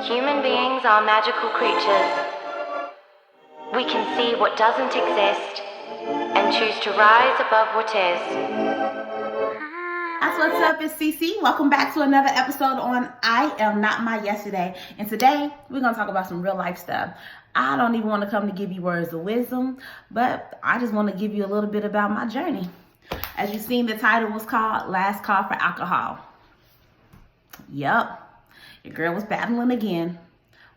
Human beings are magical creatures. We can see what doesn't exist and choose to rise above what is. That's what's up, it's Cece. Welcome back to another episode on I Am Not My Yesterday. And today, we're going to talk about some real life stuff. I don't even want to come to give you words of wisdom, but I just want to give you a little bit about my journey. As you've seen, the title was called Last Call for Alcohol. Yup, your girl was battling again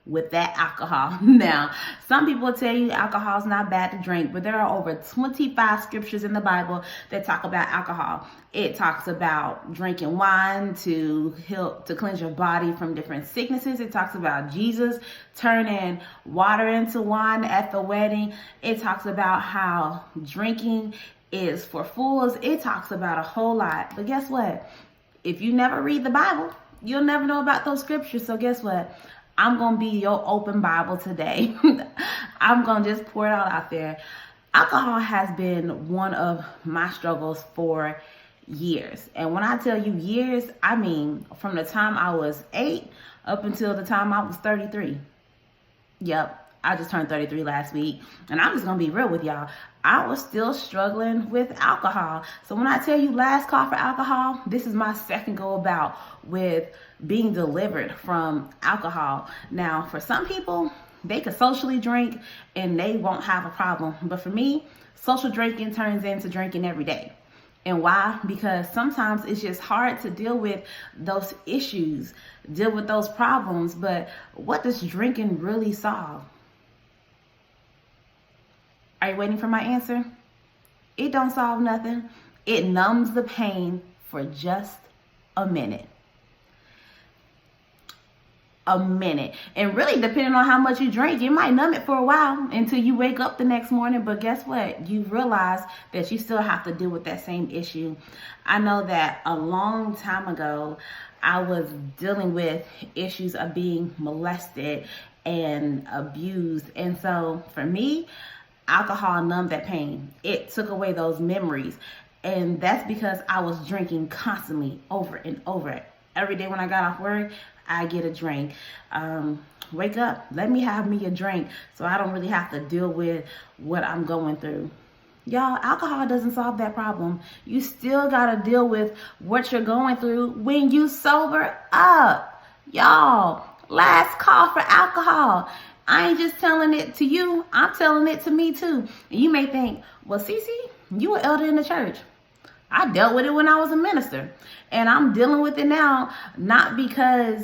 with that alcohol. Now, some people will tell you alcohol is not bad to drink, but there are over 25 scriptures in the Bible that talk about alcohol. It talks about drinking wine to help to cleanse your body from different sicknesses. It talks about Jesus turning water into wine at the wedding. It talks about how drinking is for fools. It talks about a whole lot. But guess what? If you never read the Bible, you'll never know about those scriptures. So guess what? I'm going to be your open Bible today. I'm going to just pour it all out there. Alcohol has been one of my struggles for years. And when I tell you years, I mean from the time I was 8 up until the time I was 33. Yep, I just turned 33 last week. And I'm just going to be real with y'all. I was still struggling with alcohol. So when I tell you last call for alcohol, this is my second go about with being delivered from alcohol. Now, for some people, they could socially drink and they won't have a problem. But for me, social drinking turns into drinking every day. And why? Because sometimes it's just hard to deal with those issues, deal with those problems. But what does drinking really solve? Are you waiting for my answer? It don't solve nothing. It numbs the pain for just a minute. A minute. And really, depending on how much you drink, you might numb it for a while until you wake up the next morning. But guess what? You realize that you still have to deal with that same issue. I know that a long time ago, I was dealing with issues of being molested and abused. And so for me, alcohol numbed that pain. It took away those memories. And that's because I was drinking constantly over and over. Every day when I got off work, I get a drink. Wake up, let me have me a drink so I don't really have to deal with what I'm going through. Y'all, alcohol doesn't solve that problem. You still gotta deal with what you're going through when you sober up. Y'all, last call for alcohol. I ain't just telling it to you, I'm telling it to me too. And you may think, well, Cece, you an elder in the church. I dealt with it when I was a minister. And I'm dealing with it now, not because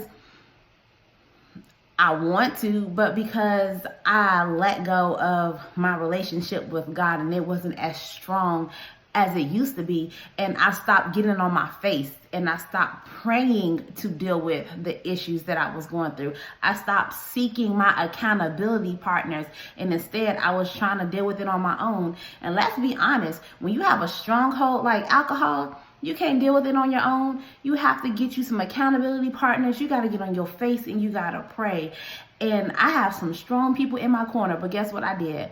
I want to, but because I let go of my relationship with God and it wasn't as strong as it used to be. And I stopped getting on my face and I stopped praying to deal with the issues that I was going through. I stopped seeking my accountability partners and instead I was trying to deal with it on my own. And let's be honest, when you have a stronghold like alcohol, you can't deal with it on your own. You have to get you some accountability partners. You got to get on your face and you got to pray. And I have some strong people in my corner, but guess what I did?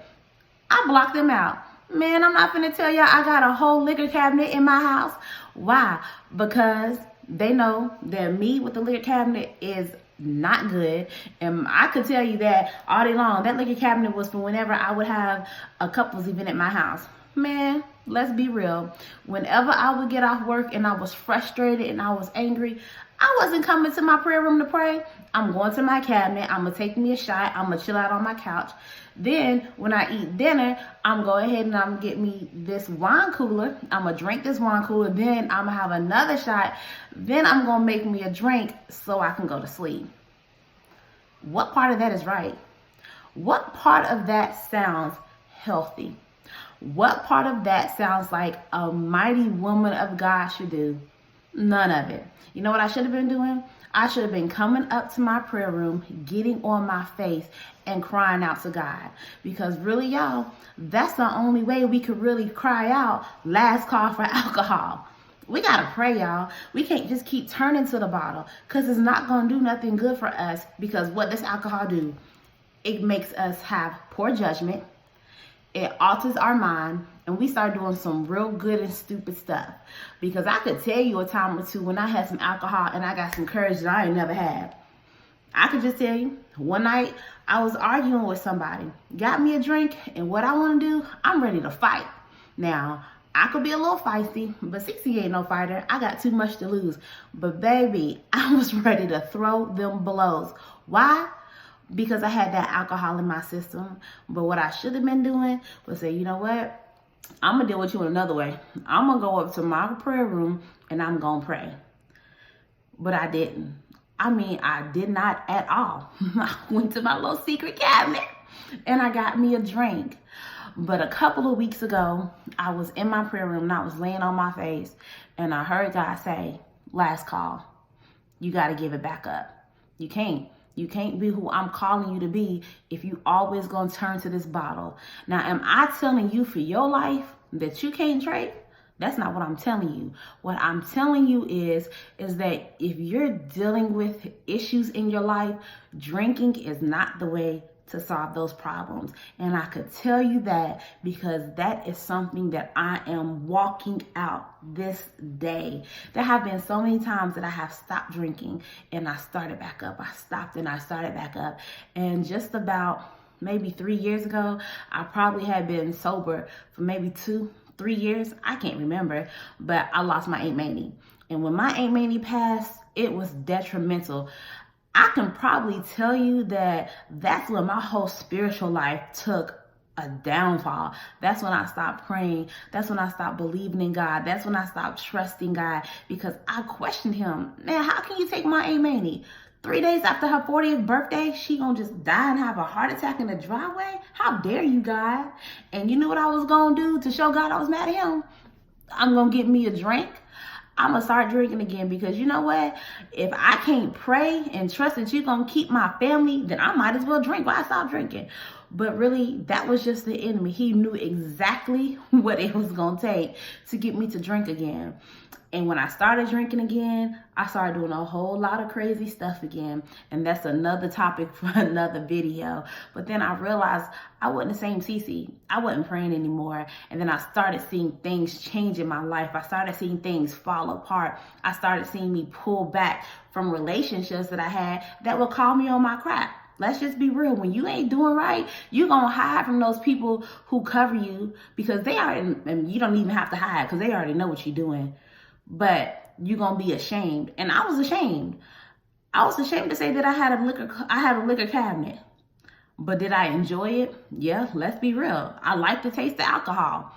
I blocked them out. Man, I'm not finna tell y'all I got a whole liquor cabinet in my house. Why? Because they know that me with the liquor cabinet is not good. And I could tell you that all day long, that liquor cabinet was for whenever I would have a couples event at my house. Man, let's be real. Whenever I would get off work and I was frustrated and I was angry, I wasn't coming to my prayer room to pray. I'm going to my cabinet. I'm going to take me a shot. I'm going to chill out on my couch. Then when I eat dinner, I'm going ahead and I'm going to get me this wine cooler. I'm going to drink this wine cooler. Then I'm going to have another shot. Then I'm going to make me a drink so I can go to sleep. What part of that is right? What part of that sounds healthy? What part of that sounds like a mighty woman of God should do? None of it. You know what I should have been doing? I should have been coming up to my prayer room, getting on my face and crying out to God. Because really, y'all, that's the only way we could really cry out, last call for alcohol. We got to pray, y'all. We can't just keep turning to the bottle because it's not going to do nothing good for us. Because what does alcohol do? It makes us have poor judgment. It alters our mind, and we start doing some real good and stupid stuff. Because I could tell you a time or two when I had some alcohol and I got some courage that I ain't never had. I could just tell you, one night I was arguing with somebody, got me a drink, and what I want to do, I'm ready to fight. Now, I could be a little feisty, but 60 ain't no fighter. I got too much to lose. But baby, I was ready to throw them blows. Why? Because I had that alcohol in my system. But what I should have been doing was say, you know what? I'm going to deal with you in another way. I'm going to go up to my prayer room and I'm going to pray. But I didn't. I did not at all. I went to my little secret cabinet and I got me a drink. But a couple of weeks ago, I was in my prayer room and I was laying on my face and I heard God say, last call. You got to give it back up. You can't. You can't be who I'm calling you to be if you always gonna turn to this bottle. Now, am I telling you for your life that you can't drink? That's not what I'm telling you. What I'm telling you is that if you're dealing with issues in your life, drinking is not the way to solve those problems. And I could tell you that because that is something that I am walking out this day. There have been so many times that I have stopped drinking and I started back up. I stopped and I started back up. And just about maybe 3 years ago, I probably had been sober for maybe 2-3 years. I can't remember, but I lost my IANMY. And when my IANMY passed, it was detrimental. I can probably tell you that that's when my whole spiritual life took a downfall. That's when I stopped praying. That's when I stopped believing in God. That's when I stopped trusting God because I questioned him. Man, how can you take my IANMY? 3 days after her 40th birthday, she gonna just die and have a heart attack in the driveway? How dare you, God? And you knew what I was gonna do to show God I was mad at him? I'm gonna get me a drink. I'm going to start drinking again because you know what? If I can't pray and trust that you're going to keep my family, then I might as well drink. Why stop drinking? But really, that was just the enemy. He knew exactly what it was going to take to get me to drink again. And when I started drinking again, I started doing a whole lot of crazy stuff again. And that's another topic for another video. But then I realized I wasn't the same Cece. I wasn't praying anymore. And then I started seeing things change in my life. I started seeing things fall apart. I started seeing me pull back from relationships that I had that would call me on my crap. Let's just be real. When you ain't doing right, you're going to hide from those people who cover you because they are, and you don't even have to hide because they already know what you're doing. But you're going to be ashamed. And I was ashamed. I was ashamed to say that I had a liquor cabinet. But did I enjoy it? Yeah, let's be real. I like the taste of alcohol.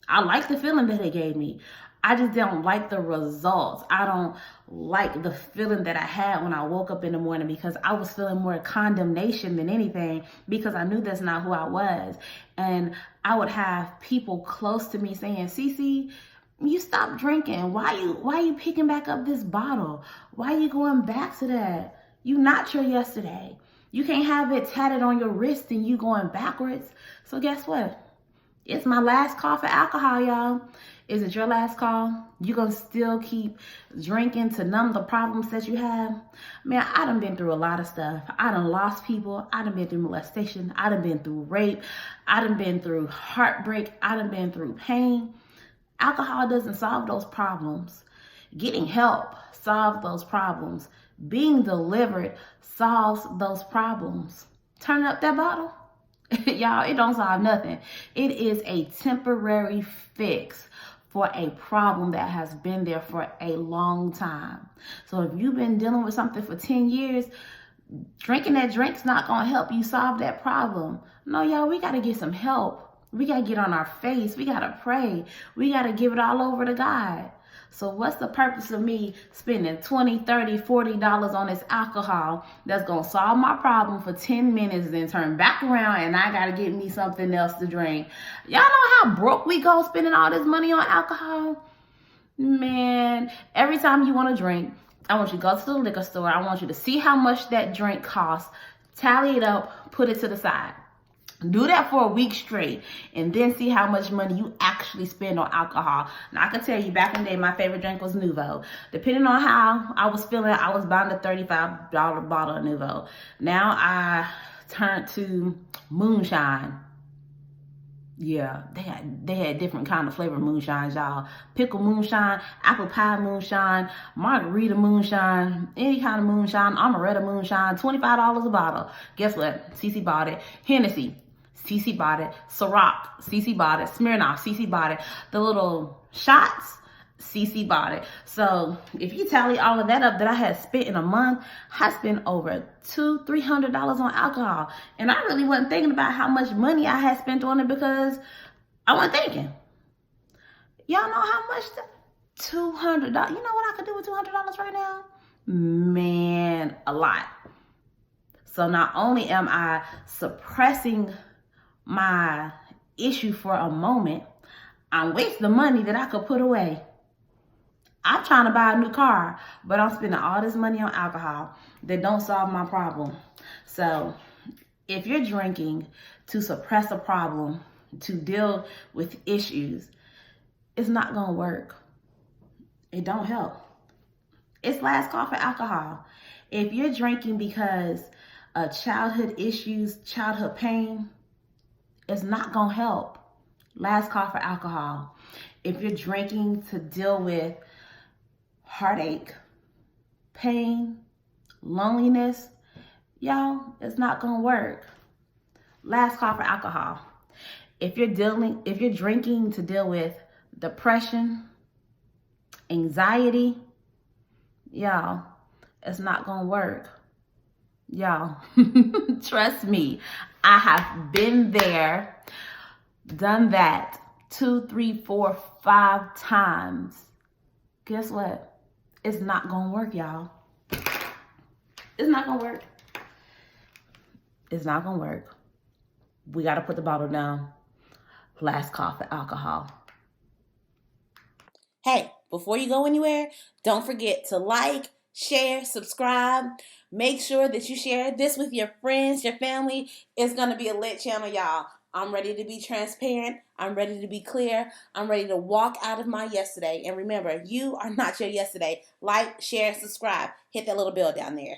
I like the feeling that it gave me. I just don't like the results. I don't like the feeling that I had when I woke up in the morning because I was feeling more condemnation than anything because I knew that's not who I was. And I would have people close to me saying, Cece, you stop drinking. Why you picking back up this bottle? Why are you going back to that? You not your yesterday. You can't have it tatted on your wrist and you going backwards. So guess what? It's my last call for alcohol, y'all. Is it your last call? You gonna still keep drinking to numb the problems that you have? Man, I done been through a lot of stuff. I done lost people. I done been through molestation. I done been through rape. I done been through heartbreak. I done been through pain. Alcohol doesn't solve those problems. Getting help solves those problems. Being delivered solves those problems. Turn up that bottle. Y'all, it don't solve nothing. It is a temporary fix for a problem that has been there for a long time. So if you've been dealing with something for 10 years, drinking that drink's not going to help you solve that problem. No, y'all, we got to get some help. We got to get on our face. We got to pray. We got to give it all over to God. So what's the purpose of me spending $20, $30, $40 on this alcohol that's going to solve my problem for 10 minutes, then turn back around and I got to get me something else to drink? Y'all know how broke we go spending all this money on alcohol? Man, every time you want to drink, I want you to go to the liquor store. I want you to see how much that drink costs, tally it up, put it to the side. Do that for a week straight and then see how much money you actually spend on alcohol. Now, I can tell you back in the day, my favorite drink was Nouveau. Depending on how I was feeling, I was buying a $35 bottle of Nouveau. Now I turned to moonshine. Yeah, they had different kind of flavor moonshines, y'all. Pickle moonshine, apple pie moonshine, margarita moonshine, any kind of moonshine, amaretto moonshine, $25 a bottle. Guess what? Cece bought it. Hennessy, Cece bought it. Ciroc, Cece bought it. Smirnoff, Cece bought it. The little shots, Cece bought it. So if you tally all of that up that I had spent in a month, I spent over $200-300 on alcohol. And I really wasn't thinking about how much money I had spent on it because I wasn't thinking. Y'all know how much $200. You know what I could do with $200 right now? Man, a lot. So not only am I suppressing my issue for a moment, I'm wasting the money that I could put away. I'm trying to buy a new car, but I'm spending all this money on alcohol that don't solve my problem. So if you're drinking to suppress a problem, to deal with issues, it's not going to work. It don't help. It's last call for alcohol. If you're drinking because of childhood issues, childhood pain, it's not going to help. Last call for alcohol. If you're drinking to deal with heartache, pain, loneliness, y'all, it's not gonna work. Last call for alcohol. If you're drinking to deal with depression, anxiety, y'all, it's not gonna work. Y'all, trust me, I have been there, done that 2, 3, 4, 5 times. Guess what? It's not gonna work, y'all. It's not gonna work. It's not gonna work. We gotta put the bottle down. Last call for alcohol. Hey, before you go anywhere, don't forget to like, share, subscribe. Make sure that you share this with your friends, your family. It's gonna be a lit channel, y'all. I'm ready to be transparent. I'm ready to be clear. I'm ready to walk out of my yesterday. And remember, you are not your yesterday. Like, share, subscribe. Hit that little bell down there.